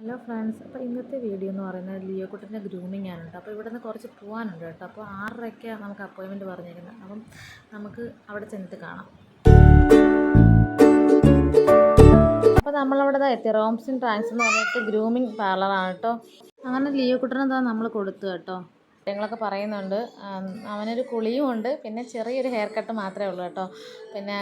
Hello friends, അപ്പോൾ ഇന്നത്തെ video എന്ന് പറയുന്നത് ലിയോ കുട്ടൻ്റെ ഗ്രൂമിംഗ് ആണ് കേട്ടോ. അപ്പോൾ ഇവിടെ നിന്ന് കുറച്ച് പോകാനുണ്ട് കേട്ടോ. അപ്പോൾ 6:30 നമുക്ക് അപ്പോയിൻമെൻറ്റ് പറഞ്ഞിരിക്കുന്നത്. അപ്പം നമുക്ക് അവിടെ ചെന്നിട്ട് കാണാം. അപ്പോൾ നമ്മളവിടെ എത്തി. റോംസ് ആൻഡ് ട്രാങ്ക്സ് എന്ന് പറഞ്ഞിട്ട് ഗ്രൂമിംഗ് പാർലറാണ് കേട്ടോ. അങ്ങനെ ലിയോ കുട്ടനെ നമ്മൾ കൊടുത്തു കേട്ടോ. കാര്യങ്ങളൊക്കെ പറയുന്നുണ്ട്. അവനൊരു കുളിയും ഉണ്ട്, പിന്നെ ചെറിയൊരു ഹെയർ കട്ട് മാത്രമേ ഉള്ളൂ കേട്ടോ. പിന്നെ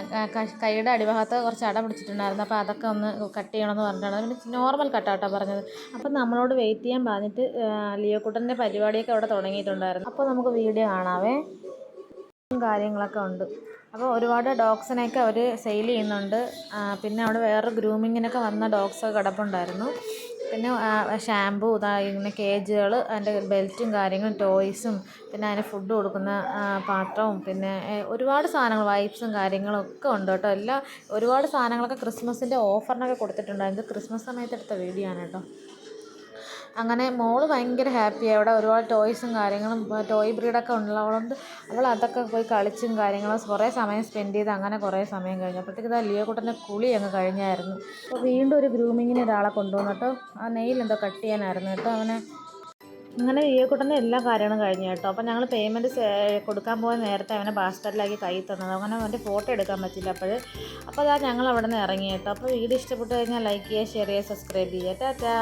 കൈയുടെ അടിഭാഗത്ത് കുറച്ച് അട പിടിച്ചിട്ടുണ്ടായിരുന്നു, അപ്പോൾ അതൊക്കെ ഒന്ന് കട്ട് ചെയ്യണമെന്ന് പറഞ്ഞിട്ടാണ്. പിന്നെ നോർമൽ കട്ടാട്ടോ പറഞ്ഞത്. അപ്പം നമ്മളോട് വെയിറ്റ് ചെയ്യാൻ പറഞ്ഞിട്ട് ലിയോ കുട്ടൻ്റെ പരിപാടിയൊക്കെ അവിടെ തുടങ്ങിയിട്ടുണ്ടായിരുന്നു. അപ്പോൾ നമുക്ക് വീഡിയോ കാണാവേ. കാര്യങ്ങളൊക്കെ ഉണ്ട്. അപ്പോൾ ഒരുപാട് ഡോഗ്സിനെയൊക്കെ അവർ സെയിൽ ചെയ്യുന്നുണ്ട്. പിന്നെ അവിടെ വേറെ ഗ്രൂമിങ്ങിനൊക്കെ വന്ന ഡോഗ്സൊക്കെ കിടപ്പുണ്ടായിരുന്നു. പിന്നെ ഷാമ്പൂ, ഇങ്ങനെ കേജുകൾ, അതിൻ്റെ ബെൽറ്റും കാര്യങ്ങളും, ടോയ്സും, പിന്നെ അതിന് ഫുഡ് കൊടുക്കുന്ന പാത്രവും, പിന്നെ ഒരുപാട് സാധനങ്ങൾ, വൈപ്സും കാര്യങ്ങളും ഒക്കെ ഉണ്ട് കേട്ടോ. ഒരുപാട് സാധനങ്ങളൊക്കെ ക്രിസ്മസിൻ്റെ ഓഫറിനൊക്കെ കൊടുത്തിട്ടുണ്ടായിരുന്നു. ക്രിസ്മസ് സമയത്ത് എടുത്ത വീഡിയോ ആണ് കേട്ടോ. അങ്ങനെ മോള് ഭയങ്കര ഹാപ്പിയായി. അവിടെ ഒരുപാട് ടോയ്സും കാര്യങ്ങളും, ടോയ് ബ്രീഡൊക്കെ ഉള്ളതുകൊണ്ട് അവൾ അതൊക്കെ പോയി കളിച്ചും കാര്യങ്ങളും കുറേ സമയം സ്പെൻഡ് ചെയ്ത് അങ്ങനെ കുറേ സമയം കഴിഞ്ഞു. അപ്പോഴത്തേക്ക് ഇതാ ലിയോ കുട്ടൻ്റെ കുളി അങ്ങ് കഴിഞ്ഞായിരുന്നു. അപ്പോൾ വീണ്ടും ഒരു ഗ്രൂമിങ്ങിന് ഒരാളെ കൊണ്ടുവന്നു കേട്ടോ. ആ നെയിൽ എന്തോ കട്ട് ചെയ്യാനായിരുന്നു കേട്ടോ അവനെ. അങ്ങനെ ലിയോ കുട്ടൻ്റെ എല്ലാ കാര്യങ്ങളും കഴിഞ്ഞു കേട്ടോ. അപ്പോൾ ഞങ്ങൾ പേയ്മെൻറ്റ് കൊടുക്കാൻ പോയ നേരത്തെ അവനെ ബാസ്ക്കറ്റിലാക്കി കൈ തന്നത്. അങ്ങനെ അവൻ്റെ ഫോട്ടോ എടുക്കാൻ പറ്റില്ല അപ്പോൾ അതാ ഞങ്ങൾ അവിടെ നിന്ന് ഇറങ്ങി കേട്ടോ. അപ്പോൾ വീഡിയോ ഇഷ്ടപ്പെട്ട് കഴിഞ്ഞാൽ ലൈക്ക് ചെയ്യുക, ഷെയർ ചെയ്യുക, സബ്സ്ക്രൈബ് ചെയ്യുക. ടാറ്റാ.